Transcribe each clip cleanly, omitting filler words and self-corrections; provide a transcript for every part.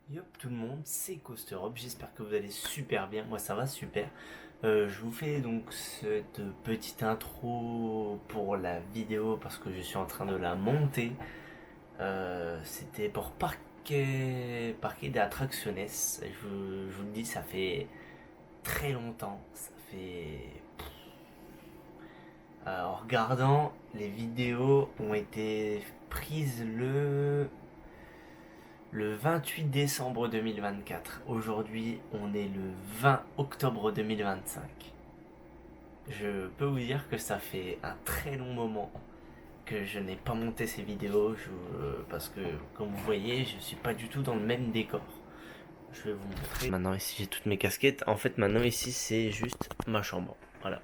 Yop tout le monde, c'est Coasterop, j'espère que vous allez super bien, moi ça va super. Je vous fais donc cette petite intro pour la vidéo parce que je suis en train de la monter. C'était pour parquer des attractionnes. Je vous le dis, ça fait très longtemps, ça fait... en regardant, les vidéos ont été prises le 28 décembre 2024. Aujourd'hui, on est le 20 octobre 2025. Je peux vous dire que ça fait un très long moment que je n'ai pas monté ces vidéos parce que, comme vous voyez, je suis pas du tout dans le même décor. Je vais vous montrer. Maintenant, ici, j'ai toutes mes casquettes. En fait, maintenant, ici, c'est juste ma chambre. Voilà.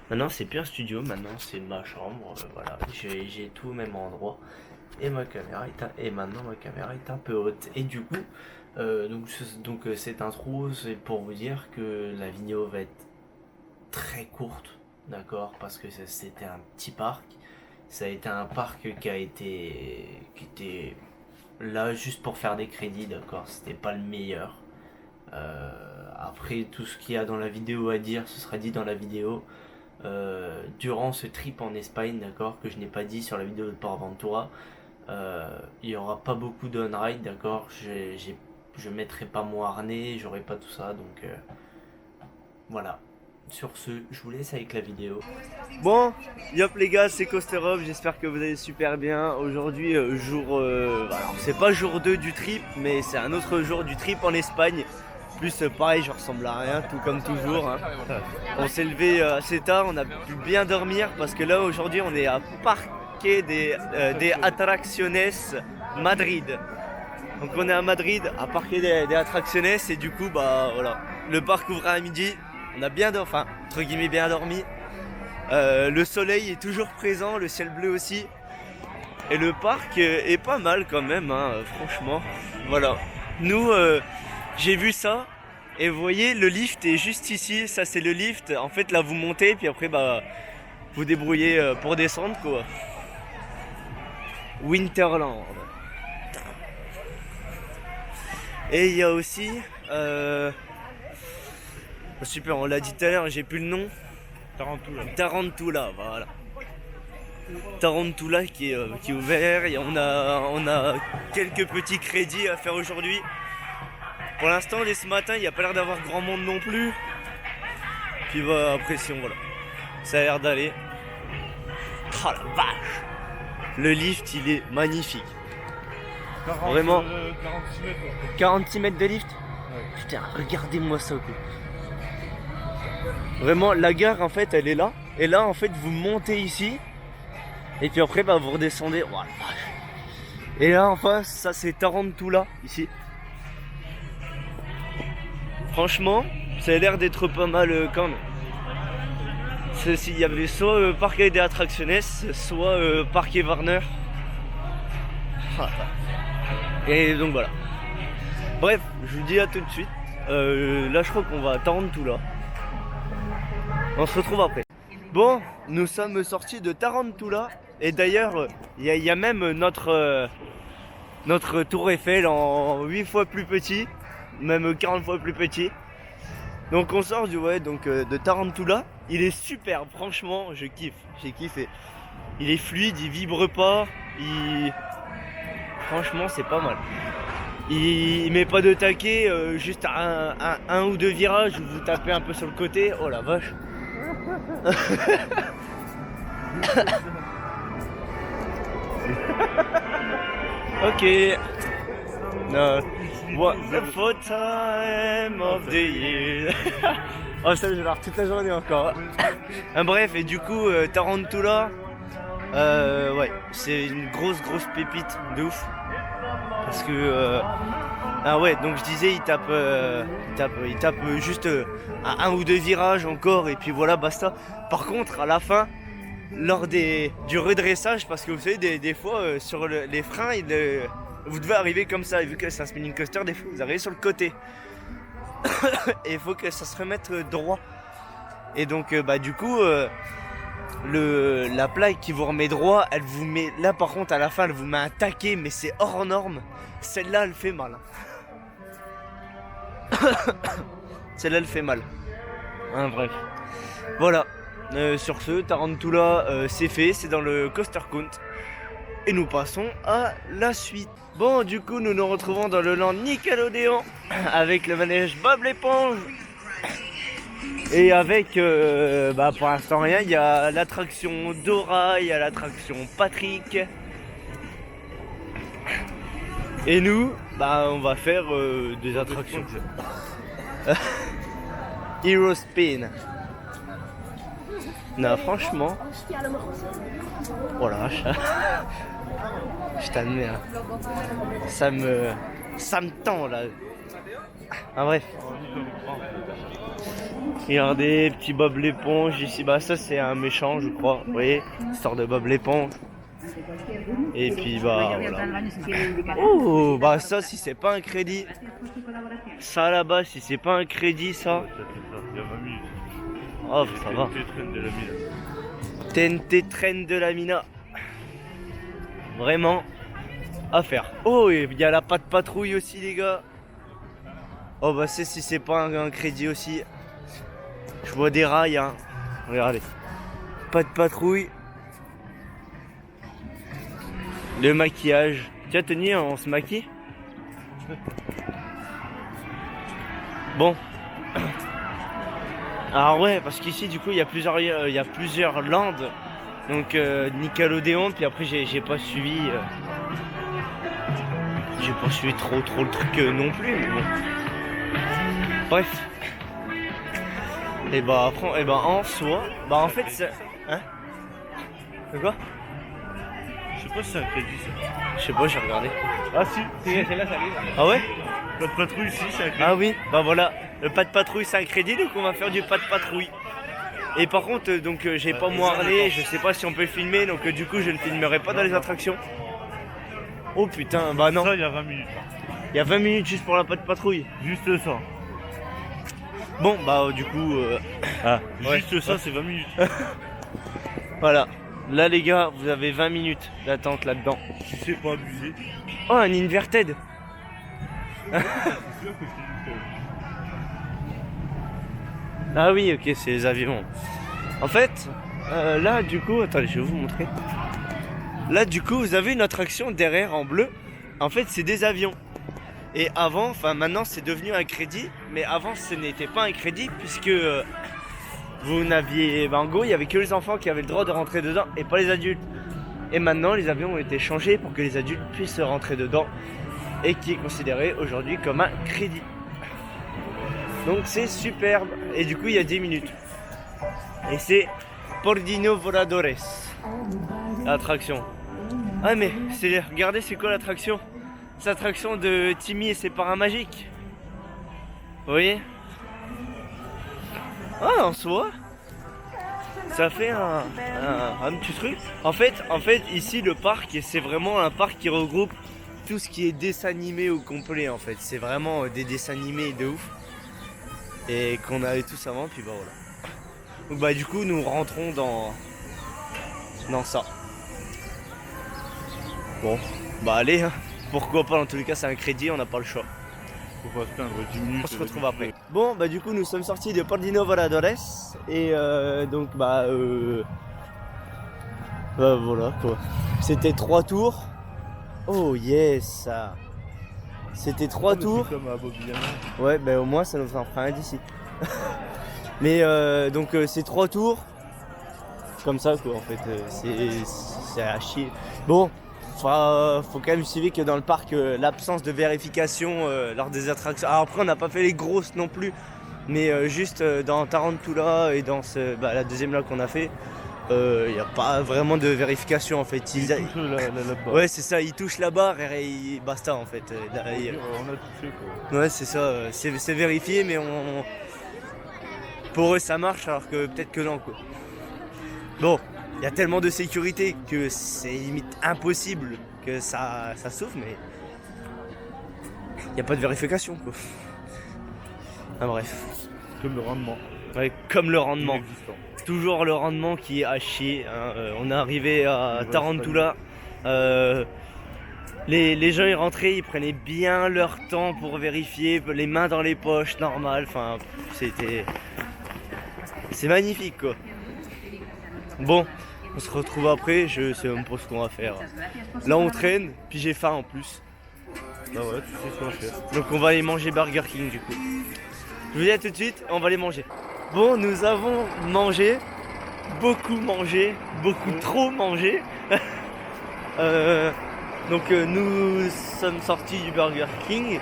Maintenant, c'est plus un studio. Maintenant, c'est ma chambre. Voilà. J'ai tout au même endroit. Et maintenant ma caméra est un peu haute. Et du coup, cette intro, c'est pour vous dire que la vidéo va être très courte, d'accord, parce que c'était un petit parc. Ça a été un parc qui était là juste pour faire des crédits, d'accord. C'était pas le meilleur. Après, tout ce qu'il y a dans la vidéo à dire, ce sera dit dans la vidéo. Durant ce trip en Espagne, d'accord, que je n'ai pas dit sur la vidéo de Port Aventura, il y aura pas beaucoup de on-ride, d'accord. Je mettrai pas mon harnais, j'aurai pas tout ça, donc voilà. Sur ce, je vous laisse avec la vidéo. Bon, yop les gars, c'est Coasterov, j'espère que vous allez super bien. Aujourd'hui, alors c'est pas jour 2 du trip, mais c'est un autre jour du trip en Espagne. Plus pareil, je ressemble à rien, tout comme toujours, hein. On s'est levé assez tard, on a pu bien dormir parce que là aujourd'hui on est à Parque des Atracciones Madrid. Donc on est à Madrid, à Parque des Atracciones, et du coup bah voilà, le parc ouvre à midi. On a bien dormi, enfin entre guillemets bien dormi. Le soleil est toujours présent, le ciel bleu aussi. Et le parc est pas mal quand même, hein, franchement. Voilà. Nous, j'ai vu ça. Et vous voyez, le lift est juste ici. Ça, c'est le lift. En fait, là, vous montez. Puis après, bah, vous débrouillez pour descendre, quoi. Winterland. Et il y a aussi... super, on l'a dit tout à l'heure, j'ai plus le nom. Tarantula, voilà. Tarantula qui est ouvert. Et on a quelques petits crédits à faire aujourd'hui. Pour l'instant, dès ce matin, il n'y a pas l'air d'avoir grand monde non plus. Puis bah, après, si on voilà. Ça a l'air d'aller. Oh la vache! Le lift, il est magnifique. Vraiment. 46 mètres. 46 mètres de lift? Ouais. Putain, regardez-moi ça, quoi. Vraiment, la gare, en fait, elle est là. Et là, en fait, vous montez ici. Et puis après, bah, vous redescendez. Oh la vache! Et là, en face, ça, c'est Tarantula, ici. Franchement, ça a l'air d'être pas mal quand même. Il y avait soit Parque des Atracciones, soit Parque Warner. Et donc voilà. Bref, je vous dis à tout de suite. Là, je crois qu'on va attendre tout là. On se retrouve après. Bon, nous sommes sortis de Tarantula. Et d'ailleurs, il y a même notre tour Eiffel en 8 fois plus petit. Même 40 fois plus petit. Donc on sort de Tarantula. Il est superbe, franchement, je kiffe. J'ai kiffé. Il est fluide, il vibre pas. Franchement, c'est pas mal. Il met pas de taquet, juste un ou deux virages où vous tapez un peu sur le côté. Oh la vache. Ok. No. Wonderful time of the year. Oh ça je vais l'avoir toute la journée encore. Bref, et du coup Tarantula, ouais, c'est une grosse pépite de ouf. Parce que ah ouais, donc je disais il tape juste à un ou deux virages encore et puis voilà basta. Par contre à la fin, lors du redressage, parce que vous savez des fois sur les freins vous devez arriver comme ça, et vu que c'est un spinning coaster, des fois vous arrivez sur le côté. Et il faut que ça se remette droit. Et donc bah du coup la plaque qui vous remet droit, elle vous met, là par contre à la fin elle vous met un taquet, mais c'est hors norme. Celle-là elle fait mal. Celle-là, elle fait mal. Hein, bref. Voilà. Sur ce, Tarantula, c'est fait, c'est dans le coaster count. Et nous passons à la suite. Bon, du coup, nous nous retrouvons dans le land Nickelodeon avec le manège Bob l'éponge. Et avec, pour l'instant rien, il y a l'attraction Dora, il y a l'attraction Patrick. Et nous, on va faire des attractions. Hero Spin. Non, franchement. Oh la vache. Je t'admets. Hein. Ça me tend là. Ah bref. Regardez, petit Bob l'éponge ici. Ça c'est un méchant, je crois. Vous voyez, histoire de Bob l'éponge. Et puis voilà. Oh, ça si c'est pas un crédit. Ça là-bas, si c'est pas un crédit, ça. Oh, ça va. TNT Train de la Mina. Vraiment à faire. Oh, il y a la patte patrouille aussi, les gars. Oh, c'est si c'est pas un crédit aussi. Je vois des rails, hein. Regardez. Patte patrouille. Le maquillage. Tiens, Tony, on se maquille. Bon. Alors ouais, parce qu'ici du coup il y a plusieurs landes. Donc Nickelodeon, puis après j'ai pas suivi trop le truc non plus, mais bon. Bref. Et après en soi, en fait c'est. Hein? C'est quoi? Je sais pas si c'est un crédit ça. Je sais pas, j'ai regardé. Ah si, c'est là ça arrive. Ah ouais? Pas de patrouille ici, c'est un crédit. Ah oui, voilà, le pas de patrouille c'est un crédit, donc on va faire du pas de patrouille. Et par contre, donc j'ai pas moirlé, je sais pas si on peut filmer, donc du coup je ne filmerai pas dans les attractions. Oh putain, non. Ça il y a 20 minutes. Il y a 20 minutes juste pour la pas de patrouille. Juste ça. Bon du coup... Juste ça c'est 20 minutes. Voilà. Là les gars, vous avez 20 minutes d'attente là-dedans. Si c'est pas abusé. Oh, un inverted. Ah oui, ok, c'est les avions. En fait, là du coup, attendez, je vais vous montrer. Là du coup, vous avez une attraction derrière en bleu. En fait, c'est des avions. Et avant, maintenant c'est devenu un crédit. Mais avant, ce n'était pas un crédit puisque vous n'aviez... en gros, il n'y avait que les enfants qui avaient le droit de rentrer dedans et pas les adultes. Et maintenant, les avions ont été changés pour que les adultes puissent rentrer dedans. Et qui est considéré aujourd'hui comme un crédit. Donc c'est superbe. Et du coup il y a 10 minutes. Et c'est Pordino Voladores. L'attraction. Ah mais regardez c'est quoi l'attraction? C'est l'attraction de Timmy et ses parrains magiques. Vous voyez? Ah en soi ça fait un petit truc. En fait ici le parc c'est vraiment un parc qui regroupe tout ce qui est dessin animé au complet en fait. C'est vraiment des dessins animés de ouf. Et qu'on avait tous avant, puis voilà. Donc du coup nous rentrons dans ça. Bon, allez, hein. Pourquoi pas, dans tous les cas c'est un crédit, on n'a pas le choix. Faut pas se plaindre, 10 minutes. On se retrouve après. Bon du coup nous sommes sortis de Pordino Voladores. Et donc voilà quoi. C'était 3 tours. Oh yes. C'était 3 tours. Comme à Bobillana. Ouais, au moins ça nous en fera un d'ici. Mais donc c'est 3 tours. Comme ça quoi en fait. C'est à chier. Bon, faut quand même suivre que dans le parc, l'absence de vérification lors des attractions. Alors après on n'a pas fait les grosses non plus. Mais juste dans Tarantula et dans la deuxième là qu'on a fait. Il n'y a pas vraiment de vérification en fait. La barre. Ouais c'est ça, ils touchent la barre et basta en fait. On a touché quoi. Ouais c'est ça, c'est vérifié mais pour eux ça marche alors que peut-être que non quoi. Bon, il y a tellement de sécurité que c'est limite impossible que ça s'ouvre mais il n'y a pas de vérification quoi. Ah bref. Comme le rendement. Ouais, comme le rendement. Inexistant. Toujours le rendement qui est à chier. Hein. On est arrivé à Tarantula. Les gens ils rentraient, ils prenaient bien leur temps pour vérifier, les mains dans les poches, normal. Enfin, c'est magnifique quoi. Bon, on se retrouve après, je sais même pas ce qu'on va faire. Là on traîne, puis j'ai faim en plus. Bah ouais, tu sais ce qu'on va faire. Donc on va aller manger Burger King du coup. Je vous dis à tout de suite, on va aller manger. Bon, nous avons mangé, beaucoup trop mangé. Nous sommes sortis du Burger King.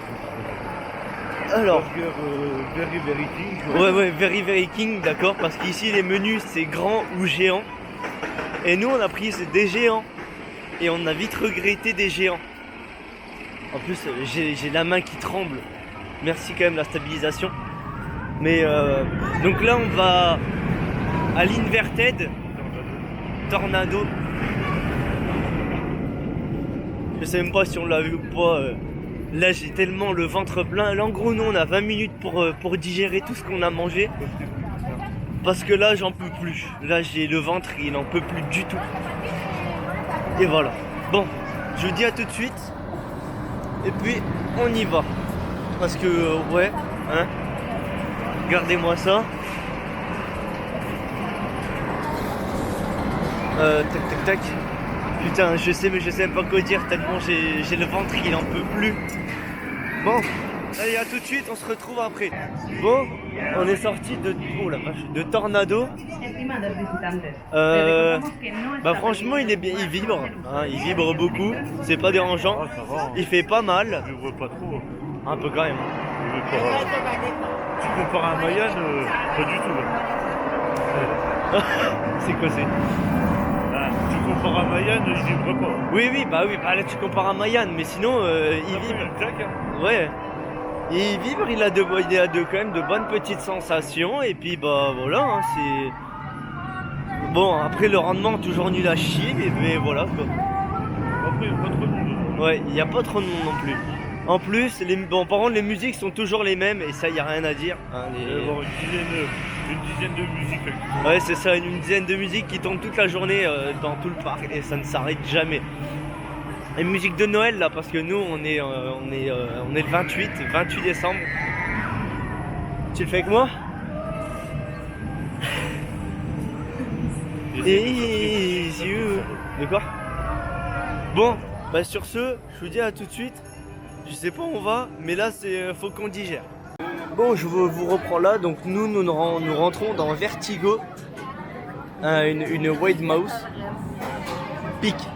Alors, Burger very king. ouais, very king, d'accord, parce qu'ici les menus c'est grand ou géant. Et nous on a pris des géants. Et on a vite regretté des géants. En plus, j'ai la main qui tremble. Merci quand même la stabilisation. Mais donc là on va à l'Inverted Tornado. Je sais même pas si on l'a vu ou pas. Là j'ai tellement le ventre plein. Là en gros nous on a 20 minutes pour digérer tout ce qu'on a mangé. Parce que là j'en peux plus. Là j'ai le ventre, il n'en peut plus du tout. Et voilà. Bon, je vous dis à tout de suite. Et puis on y va. Parce que ouais, hein. Regardez-moi ça. Tac. Putain, je sais même pas quoi dire tellement j'ai le ventre, il en peut plus. Bon, allez, à tout de suite, on se retrouve après. Bon, on est sorti de, oh la vache, de Tornado. Bah franchement, il est bien, il vibre, hein, il vibre beaucoup. C'est pas dérangeant. Ah, ça va. Hein. Il fait pas mal. Je vois pas trop. Un peu quand même. Je vois pas. Tu compares à Mayan, pas du tout. Là. C'est quoi c'est? Ah, tu compares à Mayan, je vibre pas. Oui, bah là tu compares à Mayan, mais sinon il vibre. Il claque, hein. Ouais. Il vibre, il a quand même de bonnes petites sensations et puis bah voilà, hein, c'est... Bon, après le rendement toujours nul à chier, mais voilà quoi. Après, il n'y a pas trop de monde. Ouais, il n'y a pas trop de monde non plus. En plus, bon, par contre les musiques sont toujours les mêmes et ça y a rien à dire. Hein, Il va y avoir une dizaine de musiques. Ouais, c'est ça, une dizaine de musiques qui tombent toute la journée dans tout le parc et ça ne s'arrête jamais. Et musique de Noël là, parce que nous on est le 28 décembre. Tu le fais avec moi? Is you. De quoi? Bon, bah sur ce, je vous dis à tout de suite. Je sais pas où on va, mais là c'est faut qu'on digère. Bon, je vous reprends là. Donc nous rentrons dans Vertigo, une White Mouse. Pique.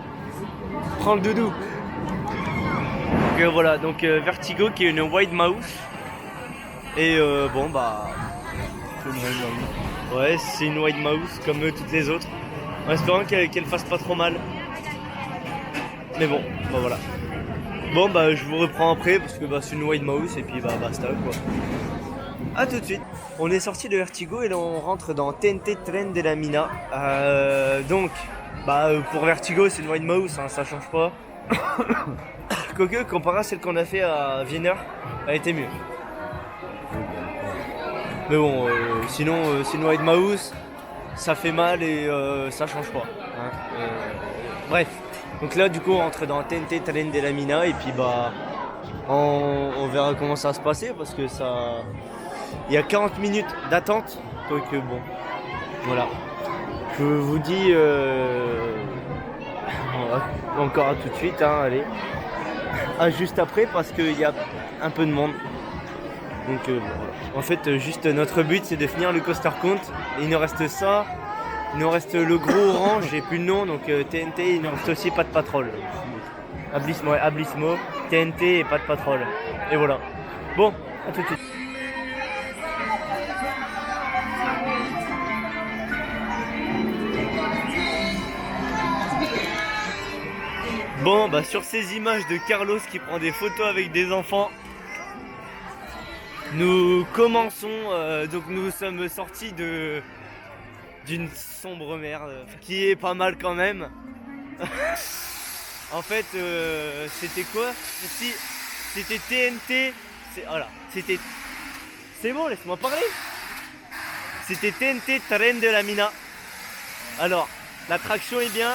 Prends le doudou. Donc voilà, donc Vertigo qui est une White Mouse. Et bon bah. Ouais, c'est une White Mouse comme toutes les autres. En espérant qu'elle fasse pas trop mal. Mais bon, bah voilà. Bon bah je vous reprends après parce que bah c'est une White Mouse et puis bah basta quoi. A tout de suite. On est sorti de Vertigo et là on rentre dans TNT Tren de la Mina. Donc bah pour Vertigo c'est une White Mouse, hein, ça change pas. Quoique comparé à celle qu'on a fait à Wiener, elle était mieux. Mais bon, sinon c'est une White Mouse, ça fait mal et ça change pas. Hein. Bref. Donc là du coup on rentre dans TNT Tren de la Mina et puis bah on verra comment ça va se passer parce que ça... Il y a 40 minutes d'attente. Donc bon, voilà. Je vous dis encore à tout de suite, hein, allez. Ah, juste après parce qu'il y a un peu de monde. Donc voilà. En fait juste notre but c'est de finir le coaster count. Et il nous reste ça. Il nous reste le gros orange, j'ai plus le nom, donc TNT, il nous reste aussi pas de patrol. Ablismo, TNT et pas de patrol. Et voilà. Bon, à tout de suite. Bon, bah sur ces images de Carlos qui prend des photos avec des enfants, nous commençons, donc nous sommes sortis d'une sombre merde qui est pas mal quand même. En fait c'était quoi? C'était TNT. Voilà, c'est bon, laisse-moi parler. C'était TNT Tren de la Mina. Alors l'attraction est bien,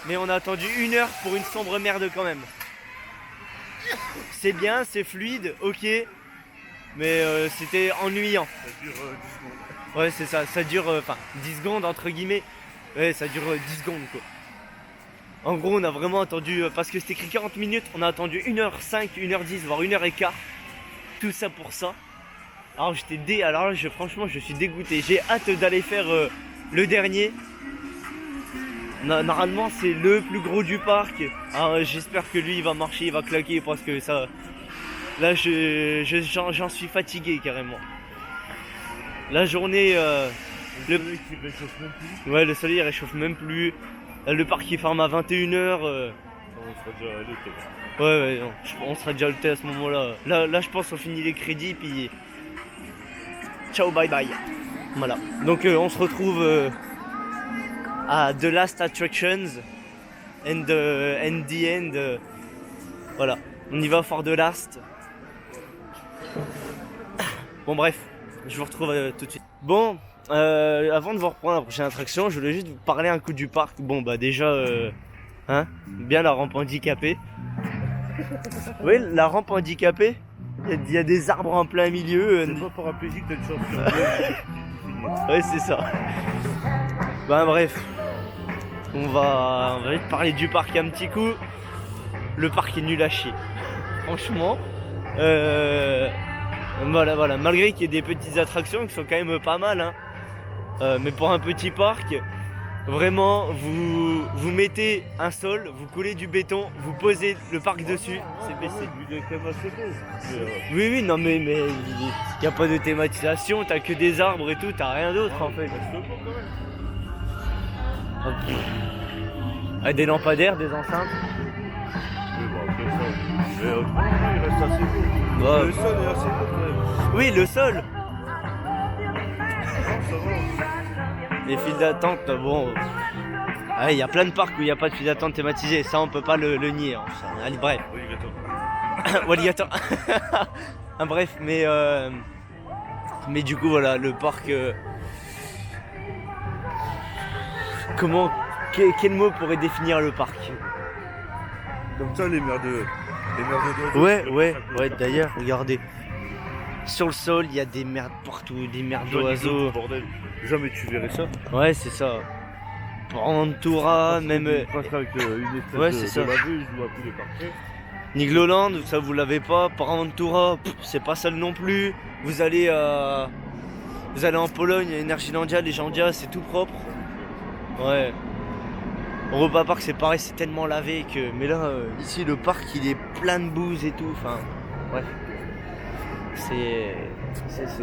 mais on a attendu 1 heure pour une sombre merde quand même. c'est bien, c'est fluide, ok, mais c'était ennuyant. Ça dure 10 secondes. Ouais, c'est ça, ça dure 10 secondes entre guillemets. Ouais, ça dure 10 secondes quoi. En gros, on a vraiment attendu, parce que c'était écrit 40 minutes, on a attendu 1h05, 1h10, voire 1h15. Tout ça pour ça. Alors alors là, franchement, je suis dégoûté. J'ai hâte d'aller faire le dernier. Normalement, c'est le plus gros du parc. Alors, j'espère que lui, il va marcher, il va claquer, parce que ça... Là, j'en suis fatigué carrément. La journée... Le soleil qui réchauffe même plus. Ouais, le soleil il réchauffe même plus. Le parc il ferme à 21h. On sera déjà à l'été. Ouais, non, on sera déjà à l'été à ce moment-là. Là, je pense qu'on finit les crédits puis. Ciao, bye bye. Voilà. Donc, on se retrouve à The Last Attractions and the End. Voilà. On y va for the last. Bon, bref. Je vous retrouve tout de suite. Bon. Avant de vous reprendre la prochaine attraction, je voulais juste vous parler un coup du parc. Bon bah déjà, bien la rampe handicapée. Oui, la rampe handicapée, il y a des arbres en plein milieu. C'est pas paraplégique, t'as une chance sur deux. Ouais, c'est ça. Ben bref, on va vite parler du parc un petit coup. Le parc est nul à chier. Franchement, voilà, malgré qu'il y ait des petites attractions qui sont quand même pas mal, hein. Mais pour un petit parc, vraiment, vous mettez un sol, vous coulez du béton, vous posez le parc dessus, c'est baissé. Il est quand même assez beau. Oui, non mais il n'y a pas de thématisation, t'as que des arbres et tout, t'as rien d'autre en fait. Ah, des lampadaires, des enceintes. Mais bon, après ça. Mais autrement, il reste assez beau. Ouais. Le sol est assez beau quand même. Oui, le sol. Non, ça va. Les files d'attente, bon. Il y a plein de parcs où il n'y a pas de files d'attente thématisées, ça on peut pas le nier. Hein. Allez, bref. Oui, attends. Walligator. Ah, bref, mais du coup voilà, le parc. Quel mot pourrait définir le parc? Comme ça, les merdes d'oiseaux. Ouais, d'ailleurs, regardez. Sur le sol, il y a des merdes partout, des merdes d'oiseaux. Bordel. Jamais tu verrais ça. Ouais, c'est ça. Pantura, même. Presque avec une espèce Ouais, de, c'est ça. de laveuse ou un coup de parquet. Nigloland, ça vous l'avez pas. Pantura, c'est pas sale non plus. Vous allez en Pologne, Energylandia, Legendia, c'est tout propre. Ouais. Europa Park, c'est pareil, c'est tellement lavé que. Mais là, ici, le parc, il est plein de bouse et tout. Enfin, bref.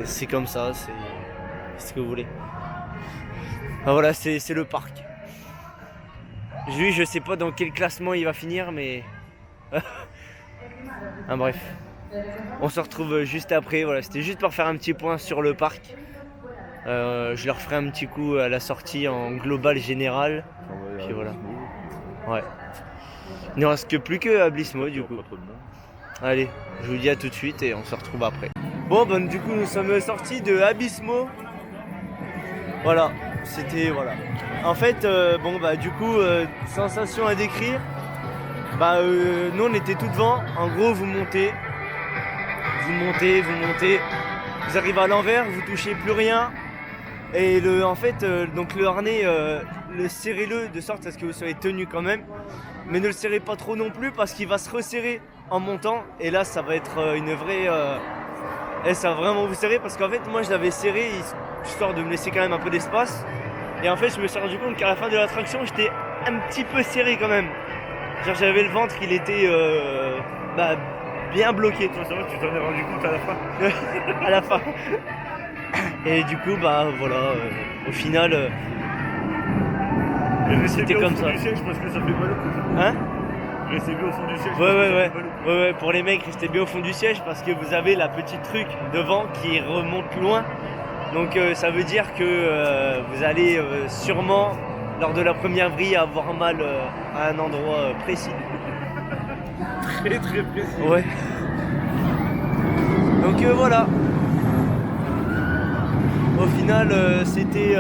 C'est comme ça, c'est ce que vous voulez. Ah, voilà, c'est le parc. Lui, je sais pas dans quel classement il va finir, mais. Bref. On se retrouve juste après. Voilà, c'était juste pour faire un petit point sur le parc. Je leur ferai un petit coup à la sortie en global général. Puis voilà. Ouais. Il ne reste que plus que Abysmo du coup. Pas trop de monde. Allez, je vous dis à tout de suite et on se retrouve après. Bon, du coup, nous sommes sortis de Abysmo. Voilà, c'était voilà. En fait, du coup, sensation à décrire. Nous on était tout devant. En gros, vous montez, vous arrivez à l'envers, vous touchez plus rien. Et donc le harnais, serrez-le de sorte à ce que vous soyez tenu quand même. Mais ne le serrez pas trop non plus parce qu'il va se resserrer en montant. Et là, ça va être une vraie. Et ça va vraiment vous serrer parce qu'en fait, moi je l'avais serré histoire de me laisser quand même un peu d'espace. Et en fait, je me suis rendu compte qu'à la fin de l'attraction, j'étais un petit peu serré quand même. Genre, j'avais le ventre, il était bien bloqué. Toi, ça va, tu t'en es rendu compte à la fin. À la fin. Et du coup, au final. C'était comme ça. Du siège parce que ça fait mal au cou. Hein? Restez bien au fond du siège. parce que ça fait mal au cou. Ouais, pour les mecs, restez bien au fond du siège parce que vous avez la petite truc devant qui remonte loin. Donc ça veut dire que vous allez sûrement, lors de la première vrille, avoir mal à un endroit précis. Très très précis. Ouais. Donc voilà. Au final, c'était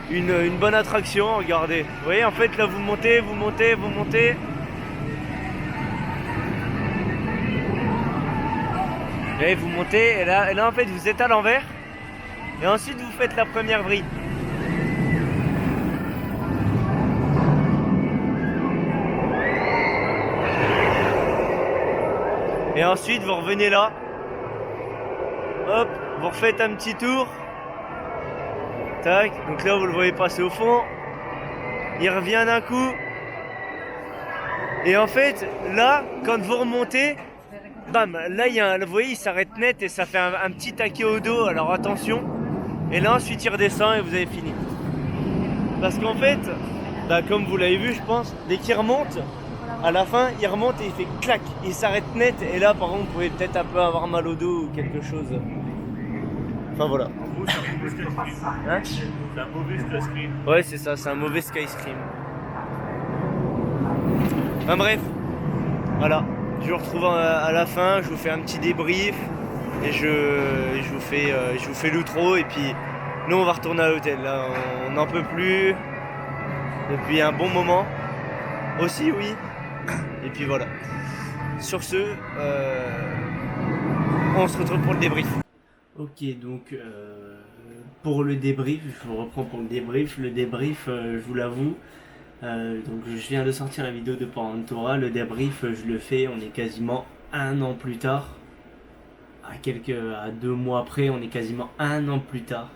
une bonne attraction, regardez. Vous voyez, en fait, là, vous montez. Et vous montez, et là en fait vous êtes à l'envers, et ensuite vous faites la première bride. Et ensuite vous revenez là, hop, vous refaites un petit tour, tac, donc là vous le voyez passer au fond, il revient d'un coup, et en fait là quand vous remontez, bam, là il y a vous voyez il s'arrête net et ça fait un petit taquet au dos, alors attention, et là ensuite il redescend et vous avez fini. Parce qu'en fait, bah, comme vous l'avez vu je pense, dès qu'il remonte, à la fin, il remonte et il fait clac, il s'arrête net, et là par contre vous pouvez peut-être un peu avoir mal au dos ou quelque chose. Enfin voilà. En gros, c'est un mauvais sky scream. Hein? C'est un mauvais sky scream. Ouais c'est ça, c'est un mauvais sky scream. Enfin bref, voilà. Je vous retrouve à la fin, je vous fais un petit débrief et je vous fais l'outro, et puis nous on va retourner à l'hôtel. Là on n'en peut plus depuis un bon moment. Aussi oui. Et puis voilà. Sur ce, on se retrouve pour le débrief. Ok, donc pour le débrief, je vous reprends pour le débrief. Le débrief, je vous l'avoue, donc je viens de sortir la vidéo de Parentora. Le débrief, je le fais, on est quasiment un an plus tard. À 2 mois après, on est quasiment un an plus tard.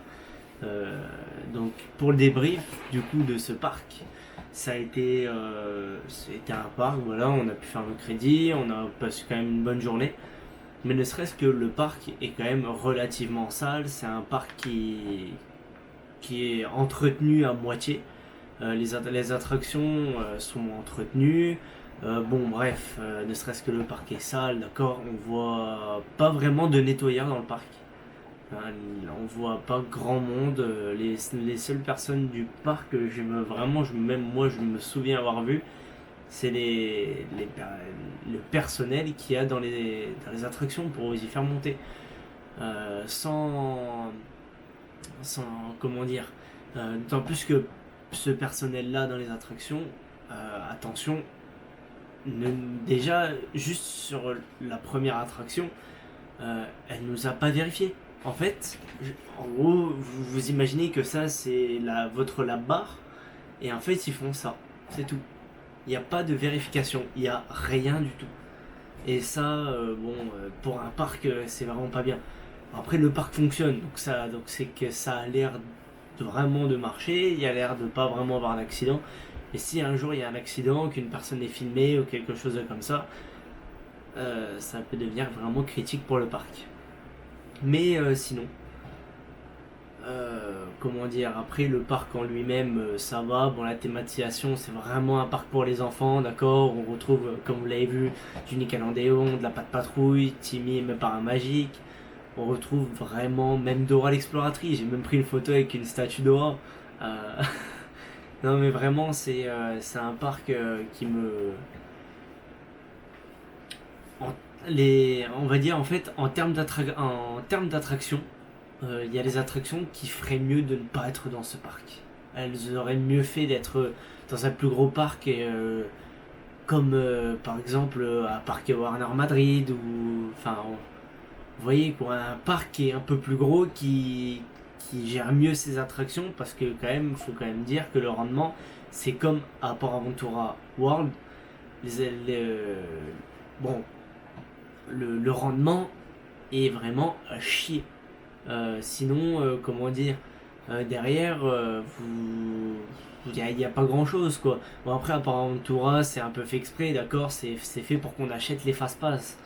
Donc pour le débrief du coup de ce parc, c'était un parc, voilà, on a pu faire le crédit, on a passé quand même une bonne journée. Mais ne serait-ce que le parc est quand même relativement sale, c'est un parc qui est entretenu à moitié. Les attractions sont entretenues. Bon bref, ne serait-ce que le parc est sale, d'accord, on voit pas vraiment de nettoyeurs dans le parc. On voit pas grand monde. Les seules personnes du parc que même moi je me souviens avoir vu, c'est le personnel qu'il y a dans les attractions pour y faire monter. Sans comment dire, d'autant plus que ce personnel là dans les attractions, attention, déjà juste sur la première attraction, elle nous a pas vérifié. En fait, en gros, vous imaginez que ça c'est votre lab bar, et en fait ils font ça, c'est tout. Il n'y a pas de vérification, il n'y a rien du tout. Et ça, pour un parc, c'est vraiment pas bien. Après, le parc fonctionne, donc c'est que ça a l'air vraiment de marcher, il y a l'air de pas vraiment avoir d'accident. Et si un jour il y a un accident, qu'une personne est filmée ou quelque chose comme ça peut devenir vraiment critique pour le parc. Mais sinon, comment dire, après le parc en lui-même, ça va. Bon, la thématisation, c'est vraiment un parc pour les enfants, d'accord. On retrouve, comme vous l'avez vu, du Nickelodeon, de la Patte Patrouille, Timmy et mes parrains magiques. On retrouve vraiment même Dora l'exploratrice. J'ai même pris une photo avec une statue Dora. Non mais vraiment, c'est un parc qui me... on va dire en fait, en termes d'attraction, il y a des attractions qui feraient mieux de ne pas être dans ce parc. Elles auraient mieux fait d'être dans un plus gros parc, comme par exemple à Parc Warner Madrid, ou enfin, vous voyez quoi, un parc qui est un peu plus gros, qui gère mieux ses attractions, parce que quand même, faut quand même dire que le rendement, c'est comme à PortAventura World, bon, le rendement est vraiment à chier. Sinon, comment dire, derrière, il n'y a pas grand chose quoi. Bon, après, à PortAventura, c'est un peu fait exprès, d'accord, c'est fait pour qu'on achète les fast pass.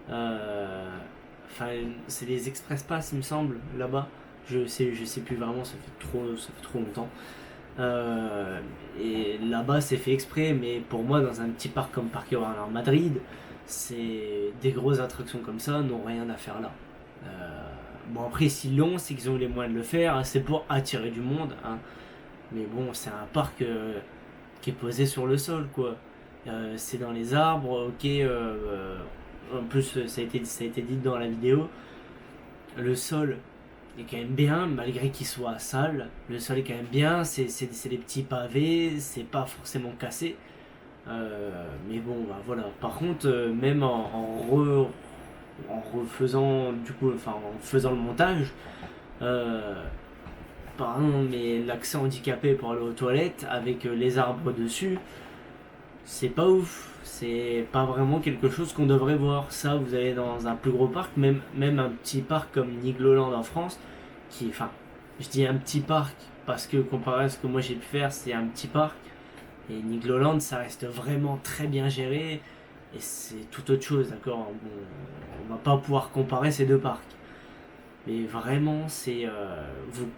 Enfin, c'est les express pass, il me semble, là-bas. Je sais plus vraiment, ça fait trop longtemps. Et là-bas, c'est fait exprès, mais pour moi, dans un petit parc comme Parc Warner Madrid, c'est des grosses attractions comme ça n'ont rien à faire là. Bon, après, s'ils l'ont, c'est qu'ils ont eu les moyens de le faire, hein, c'est pour attirer du monde, hein. Mais bon, c'est un parc qui est posé sur le sol, quoi. C'est dans les arbres, ok. En plus, ça a été dit dans la vidéo, le sol est quand même bien, malgré qu'il soit sale. Le sol est quand même bien, c'est des petits pavés, c'est pas forcément cassé. Mais bon, bah, voilà. Par contre, même en refaisant en faisant le montage, pardon, mais l'accès handicapé pour aller aux toilettes avec les arbres dessus, c'est pas ouf. C'est pas vraiment quelque chose qu'on devrait voir. Ça, vous allez dans un plus gros parc, même un petit parc comme Nigloland en France, je dis un petit parc parce que comparé à ce que moi j'ai pu faire, c'est un petit parc. Et Nigloland, ça reste vraiment très bien géré. Et c'est tout autre chose, d'accord. On va pas pouvoir comparer ces deux parcs. Mais vraiment, vous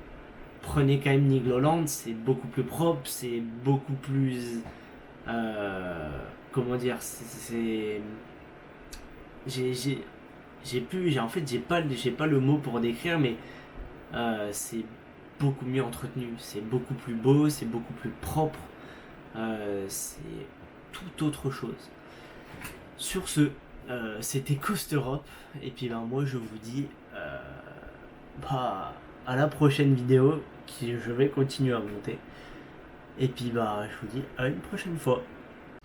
prenez quand même Nigloland, c'est beaucoup plus propre, c'est beaucoup plus... comment dire, j'ai pas le mot pour décrire, mais c'est beaucoup mieux entretenu, c'est beaucoup plus beau, c'est beaucoup plus propre, c'est tout autre chose. Sur ce, c'était Coast Europe, et puis moi je vous dis à la prochaine vidéo que je vais continuer à monter, et puis je vous dis à une prochaine fois.